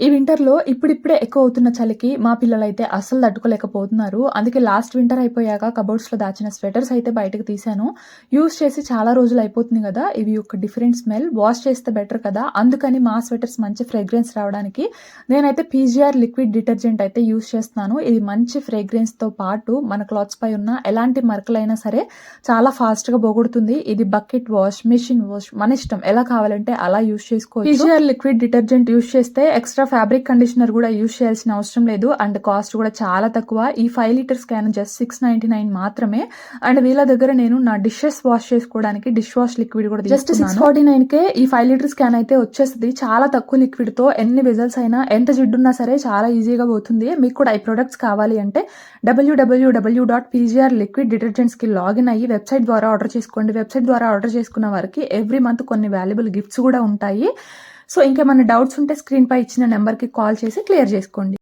ఈ వింటర్‌లో ఇప్పుడిప్పుడే ఎక్కువవుతున్న చలికి మా పిల్లలైతే అస్సలు తట్టుకోలేకపోతున్నారు. అందుకే లాస్ట్ వింటర్ అయిపోయాక కబోర్డ్స్‌లో దాచిన స్వెటర్స్ అయితే బయటకి తీశాను. యూజ్ చేసి చాలా రోజులయిపోతుంది గదా! ఇవి ఒక డిఫరెంట్ స్మెల్. వాష్ చేస్తే బెటర్ కదా! అందుకని మా స్వెటర్స్ మంచి ఫ్రేగ్రెన్స్ రావడానికి నేనైతే పీజీఆర్ లిక్విడ్ డిటర్జెంట్ అయితే యూజ్ చేస్తున్నాను. ఇది మంచి ఫ్రేగ్రెన్స్‌తో పాటు మన క్లాత్స్ పై ఉన్న ఎలాంటి మరకలైనా సరే చాలా ఫాస్ట్‌గా పోగొడుతుంది. ఇది బకెట్ వాష్, మెషిన్ వాష్ మన ఇష్టం. ఎలా కావాలంటే అలా యూజ్ చేసుకోవచ్చు. పీజీఆర్ లిక్విడ్ డిటర్జెంట్ యూజ్ చేస్తే ఎక్స్‌ట్రా ఫ్యాబ్రిక్ కండిషనర్ కూడా యూజ్ చేయాల్సిన అవసరం లేదు. అండ్ కాస్ట్ కూడా చాలా తక్కువ. ఈ 5 లీటర్స్ క్యాన్ జస్ట్ 699 మాత్రమే. అండ్ వీళ్ళ దగ్గర నేను నా డిషెస్ వాష్ చేసుకోవడానికి డిష్ వాష్ లిక్విడ్ కూడా జస్ట్ 649కే ఈ 5 లీటర్స్ క్యాన్ అయితే వచ్చేస్తుంది. చాలా తక్కువ లిక్విడ్ తో ఎన్ని వెజల్స్ అయినా ఎంత జిడ్డున్నా సరే చాలా ఈజీగా పోతుంది. మీకు కూడా ఈ ప్రొడక్ట్స్ కావాలి అంటే www.pgrliquiddetergents కి లాగిన్ అయ్యి వెబ్సైట్ ద్వారా ఆర్డర్ చేసుకోండి. వెబ్సైట్ ద్వారా ఆర్డర్ చేసుకున్న వారికి ఎవ్రీ మంత్ కొన్ని వాల్యుబుల్ గిఫ్ట్స్ కూడా ఉంటాయి. సో ఇంకేమైనా డౌట్స్ ఉంటే స్క్రీన్ పై ఇచ్చిన నెంబర్కి కాల్ చేసి క్లియర్ చేసుకోండి.